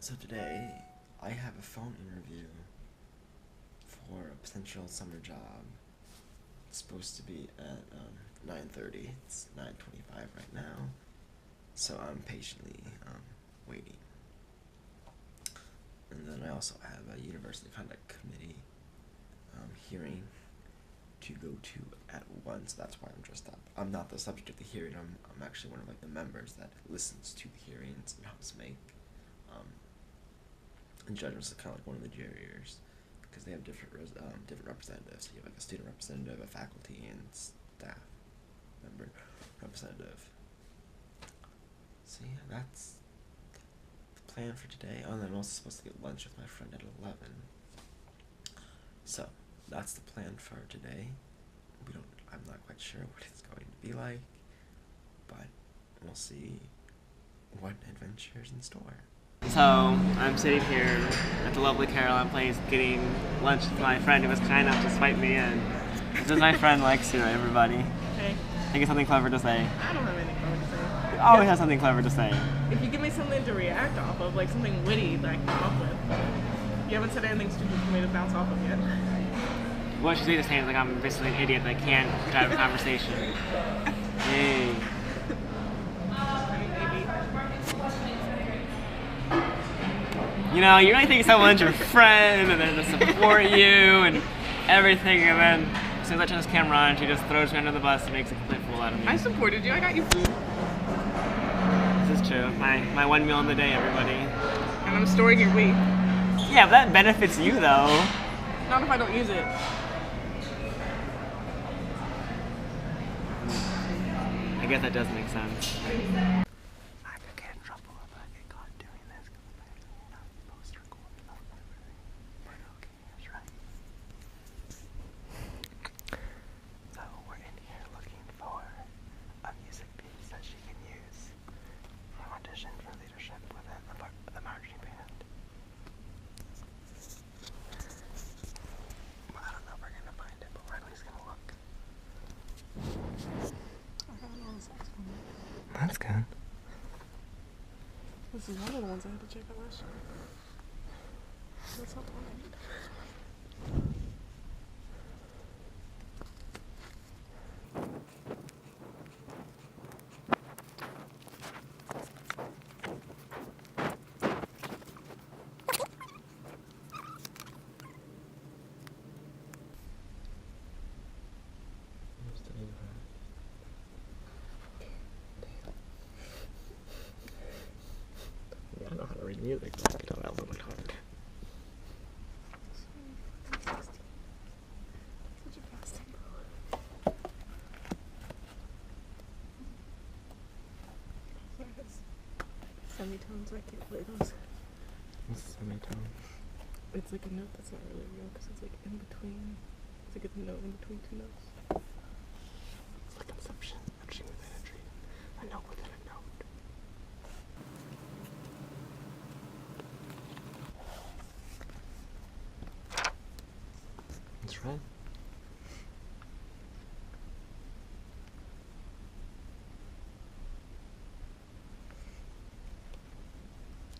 So today, I have a phone interview for a potential summer job. It's supposed to be at 9:30. It's 9:25 right now, so I'm patiently waiting. And then I also have a university conduct committee hearing to go to at 1, so that's why I'm dressed up. I'm not the subject of the hearing. I'm actually one of the members that listens to the hearings and helps make and judges are kind of one of the jurors, because they have different representatives. So you have a student representative, a faculty and staff member representative. So yeah, that's the plan for today. Oh, and then I'm also supposed to get lunch with my friend at 11. So that's the plan for today. I'm not quite sure what it's going to be like, but we'll see what adventure is in store. So, I'm sitting here at the lovely Caroline place getting lunch with my friend who was kind enough to swipe me in. This is my friend Lexi, everybody. Hey. Think of something clever to say. I don't have anything clever to say. You always have something clever to say. If you give me something to react off of, like something witty that I can come up with. You haven't said anything stupid for me to bounce off of yet. What she's saying is like I'm basically an idiot that can't drive a conversation. Hey. You know, you really think someone's your friend and they're to support you and everything, and then as soon as I turn this camera on, she just throws me under the bus and makes a complete fool out of me. I supported you. I got you food. This is true. My one meal in the day, everybody. And I'm storing your weight. Yeah, but that benefits you, though. Not if I don't use it. I guess that does make sense. That's good. This is one of the ones I had to check out last year. That's not the one I need. I know how to read music, but I can tell that was really hard. Such a fast tempo. Semitones, I can't play those. What's a semitone? It's like a note that's not really real because it's like in between. It's like a note in between two notes. It's like conception, a dream within a dream, a note within a note. That's right.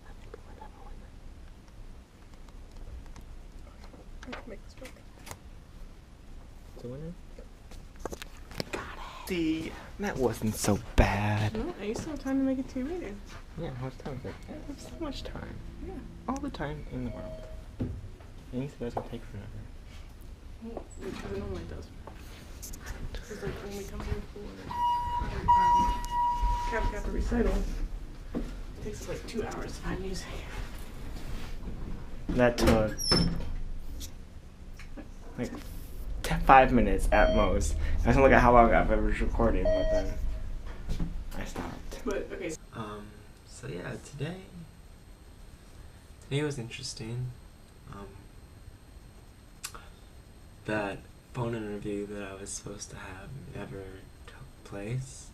I think we might have a winner. I can make this joke. It's a winner? Got it. See, that wasn't so bad. No, I used to have time to make a TV video. Yeah, how much time is it? I have so much time. Yeah. All the time in the world. And you said that's gonna take forever. Well, because it normally does. Because like when we come here for Cap recital, it takes us like 2 hours to find music. That took like 5 minutes at most. I was gonna look at how long I've ever was recording, but then I stopped. But okay. So yeah, today was interesting. That phone interview that I was supposed to have never took place,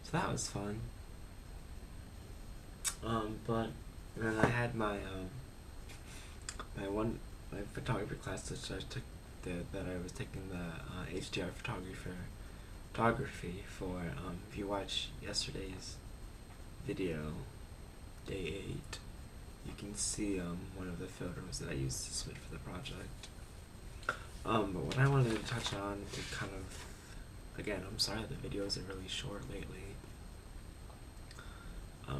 so that was fun. But then I had my my photography class that I took that I was taking the HDR photography for. If you watch yesterday's video, day 8, you can see one of the photos that I used to submit for the project. But what I wanted to touch on to kind of, again, I'm sorry that the videos are really short lately. I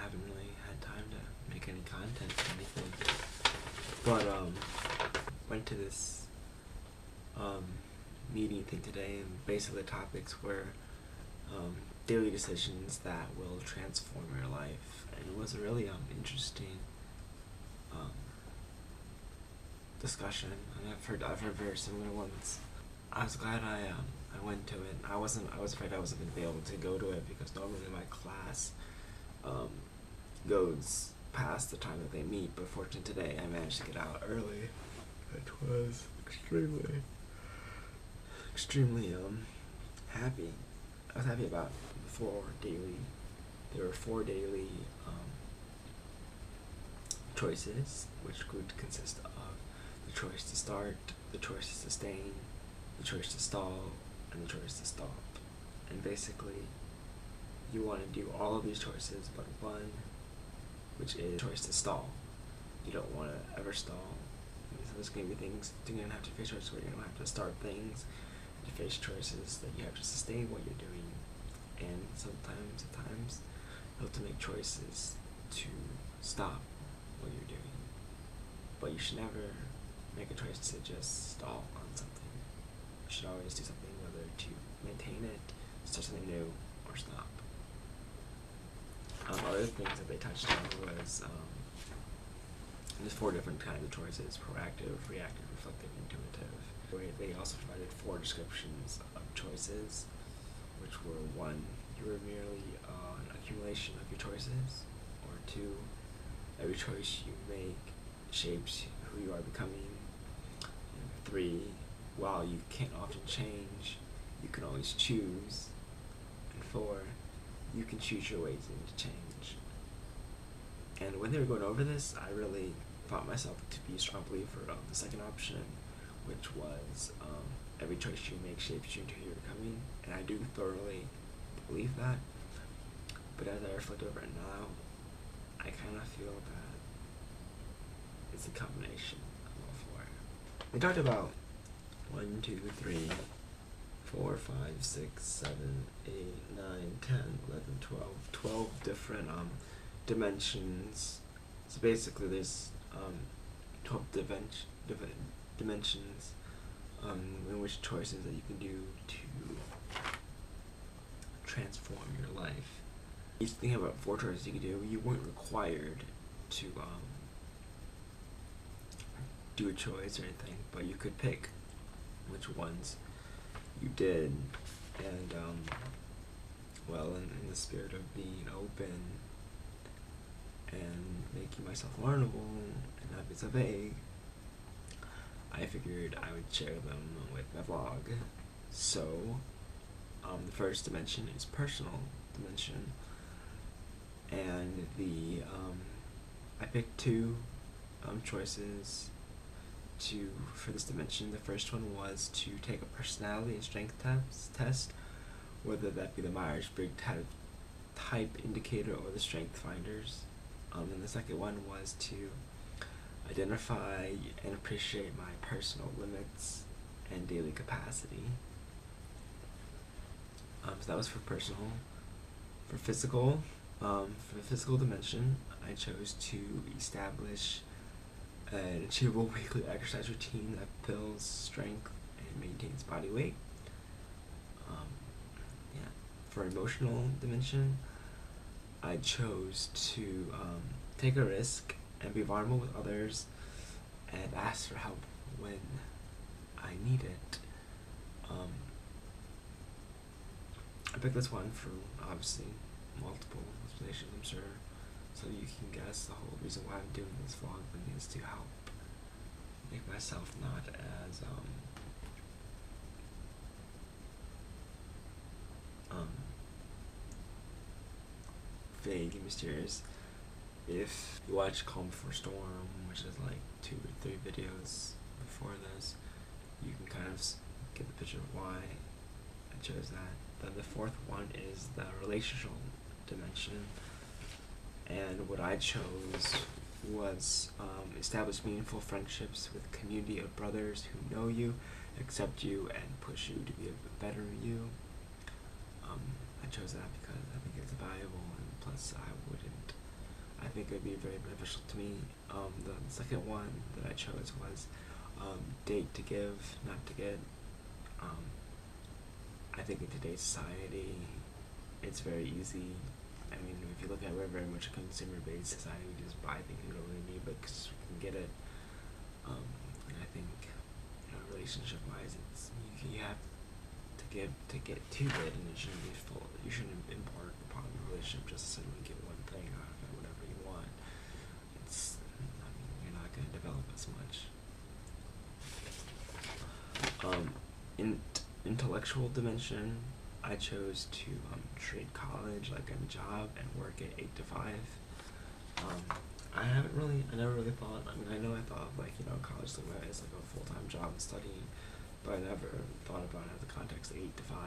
haven't really had time to make any content or anything. But went to this meeting thing today, and basically the topics were daily decisions that will transform your life, and it was a really interesting discussion. And I've heard very similar ones. I was glad I went to it. I was afraid I wasn't going to be able to go to it because normally my class goes past the time that they meet, but fortunately today I managed to get out early, which was extremely happy. I was happy about there were four daily choices, which would consist of the choice to start, the choice to sustain, the choice to stall, and the choice to stop. And basically, you want to do all of these choices but one, which is choice to stall. You don't want to ever stall. So there's going to be things, you're going to have to face choices where you're going to have to start things, you face choices that you have to sustain what you're doing, and sometimes, at times, you have to make choices to stop what you're doing. But you should never make a choice to just stall on something. You should always do something, whether to maintain it, start something new, or stop. Other things that they touched on was there's four different kinds of choices: proactive, reactive, reflective, intuitive. They also provided four descriptions of choices, which were: one, you were merely an accumulation of your choices; or two, every choice you make shapes who you are becoming; and three, while you can't often change, you can always choose; and four, you can choose your ways into change. And when they were going over this, I really found myself to be a strong believer of the second option, which was every choice you make shapes you into who you're becoming. And I do thoroughly believe that. But as I reflect over it now, I kind of feel that it's a combination of all four. They talked about 1, 2, 3, 4, 5, 6, 7, 8, 9, 10, 11, 12 different dimensions. So basically there's 12 dimensions in which choices that you can do to transform your life. You think about 4 choices you could do. You weren't required to do a choice or anything, but you could pick which ones you did. And well, in the spirit of being open and making myself learnable and not be so vague, I figured I would share them with my vlog. So the first dimension is personal dimension, and I picked 2 choices for this dimension. The first one was to take a personality and strength test, whether that be the Myers-Briggs type indicator or the Strength Finders. And the second one was to identify and appreciate my personal limits and daily capacity. So that was for personal. For the physical dimension, I chose to establish an achievable weekly exercise routine that builds strength and maintains body weight. For emotional dimension, I chose to take a risk and be vulnerable with others and ask for help when I need it. I picked this one for obviously multiple explanations, I'm sure, so you can guess the whole reason why I'm doing this vlog is to help make myself not as vague and mysterious. If you watch Calm Before Storm, which is like 2 or 3 videos before this, you can kind of get the picture of why I chose that. Then the fourth one is the relational dimension, And what I chose was establish meaningful friendships with a community of brothers who know you, accept you, and push you to be a better you. I chose that because I think it's valuable, and plus I think it would be very beneficial to me. The second one that I chose was date to give, not to get. I think in today's society, it's very easy. I mean, if you look at it, we're very much a consumer-based society. We just buy things we don't really need, but because we can get it. And I think, relationship-wise, you have to give to get to it, and it shouldn't be full. You shouldn't embark upon a relationship just to suddenly get one thing out of it, whatever you want. You're not going to develop as much. Intellectual dimension, I chose to treat college like a job and work at 8 to 5. I never really thought, I know I thought of college as like a full-time job and studying, but I never thought about it in the context of 8 to 5.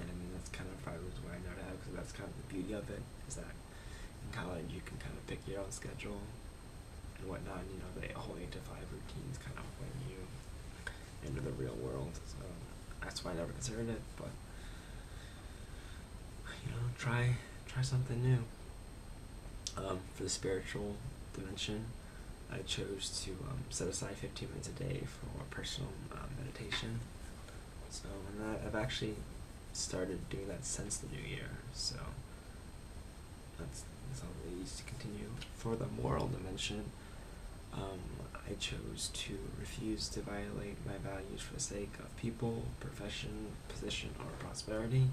And that's kind of probably the reason why I know that, because that's kind of the beauty of it, is that in college you can kind of pick your own schedule and whatnot, and the whole 8 to 5 routine is kind of when you into the real world. So that's why I never considered it, but try something new. For the spiritual dimension, I chose to set aside 15 minutes a day for personal meditation. So, and I've actually started doing that since the new year. So that's all really easy to continue. For the moral dimension, I chose to refuse to violate my values for the sake of people, profession, position, or prosperity.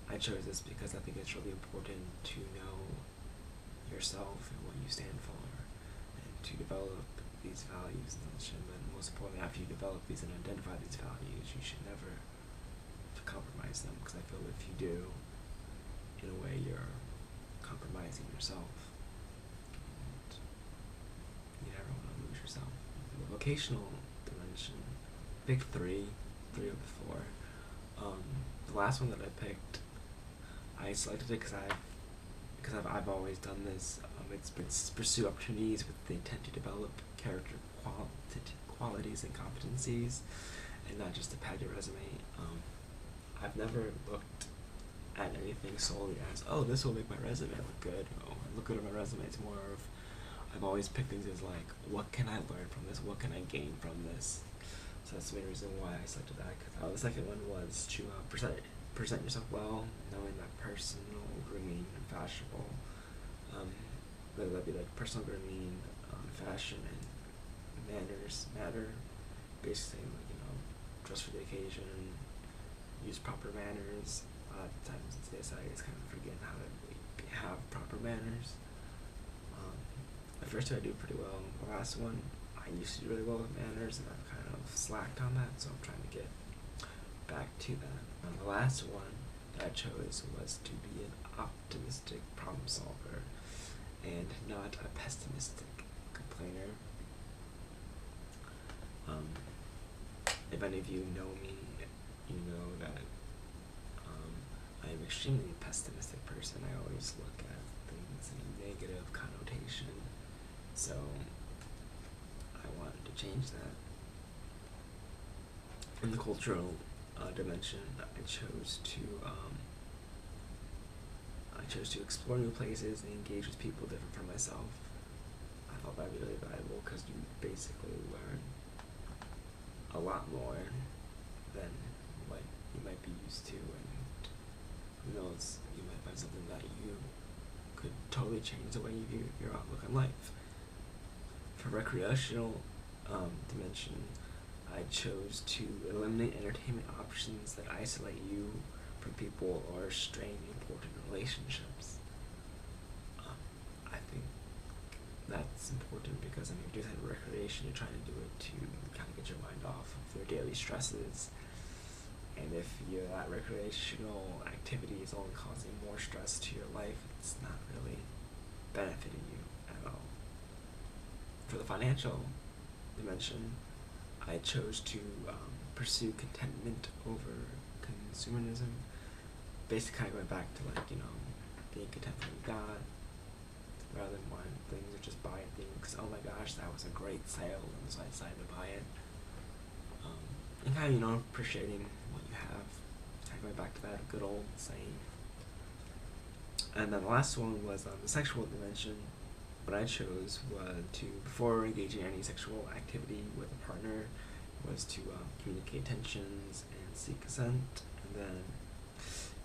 I chose this because I think it's really important to know yourself and what you stand for, and to develop these values. And most importantly, after you develop these and identify these values, you should never compromise them, because I feel if you do, in a way, you're compromising yourself. You never want to lose yourself. The vocational dimension, pick three of the four. The last one that I picked, I selected it because I've always done this. It's pursue opportunities with the intent to develop character qualities and competencies, and not just to pad your resume. I've never looked at anything solely as, this will make my resume look good. Look good on my resume. It's more of, I've always picked things as like, what can I learn from this? What can I gain from this? So that's the main reason why I selected that. The second one was to present yourself well, knowing that personal grooming and fashionable, whether that be like personal grooming, fashion, and manners matter. Basically, dress for the occasion, use proper manners. A lot of times in today's society, it's kind of forgetting how to have proper manners. The first two I do pretty well. The last one, I used to do really well with manners, and I've kind of slacked on that, so I'm trying to get back to that. And the last one that I chose was to be an optimistic problem solver and not a pessimistic complainer. If any of you know me, you know that I am an extremely pessimistic person. I always look at things in a negative connotation, so I wanted to change that. In the cultural dimension, I chose to explore new places and engage with people different from myself. I thought that would be really valuable because you basically learn a lot more than what you might be used to, and who knows, you might find something that you could totally change the way you view your outlook on life. For recreational dimension, I chose to eliminate entertainment options that isolate you from people or strain important relationships. I think that's important because if you're doing recreation, you're trying to do it to kind of get your mind off of your daily stresses. And if that recreational activity is only causing more stress to your life, it's not really benefiting you at all. For the financial dimension, I chose to pursue contentment over consumerism. Basically, kind of going back to think a 10 from God, rather than wanting things or just buying things. Oh my gosh, that was a great sale, and so I decided to buy it. And kind of, you know, appreciating what you have. Kind of going back to that good old saying. And then the last one was the sexual dimension. What I chose was to, before engaging in any sexual activity with a partner, was to communicate tensions and seek consent, and then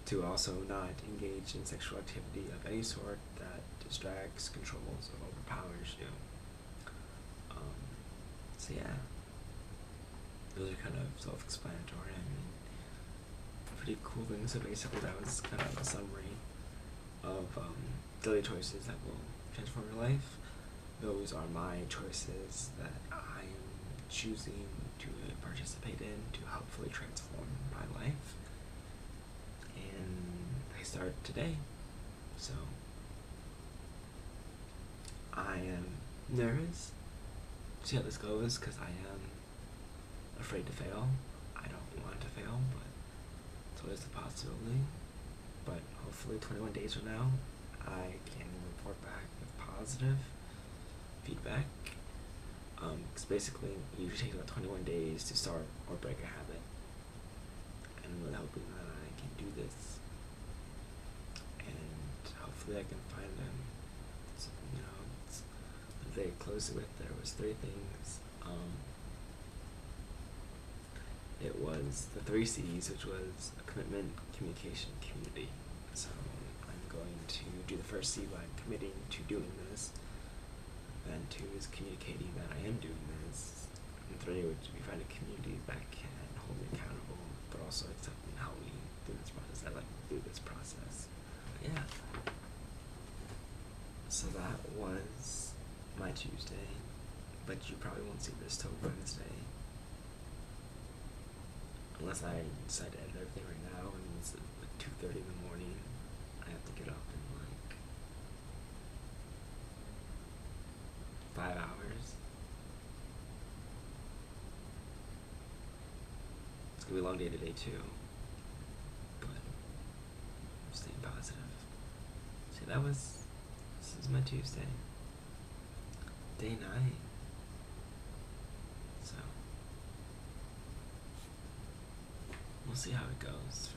to also not engage in sexual activity of any sort that distracts, controls, or overpowers you. So yeah, those are kind of self-explanatory. I mean, pretty cool things. So basically that was kind of a summary of daily choices that will transform your life. Those are my choices that I am choosing to participate in to helpfully transform my life. And I start today. So I am nervous to see how this goes because I am afraid to fail. I don't want to fail, but it's always a possibility. But hopefully 21 days from now, I can report back with positive feedback. Because basically, it usually takes about 21 days to start or break a habit. And I'm really hoping that I can do this. And hopefully I can find them. So, you know, it's very close with. There was 3 things. It was the 3 C's, which was commitment, communication, community. So I'm going to do the first C by committing to doing this. Then 2 is communicating that I am doing this. And 3 would be finding a community that can hold me accountable, but also accept and help me through this process. I like to do this process. But yeah. So that was my Tuesday. But you probably won't see this till Wednesday. Unless I decide to edit everything right now, and it's like 2:30 in the morning. I have to get up in like 5 hours. It's gonna be a long day today too, but I'm staying positive. See, this is my Tuesday. Day 9. So we'll see how it goes.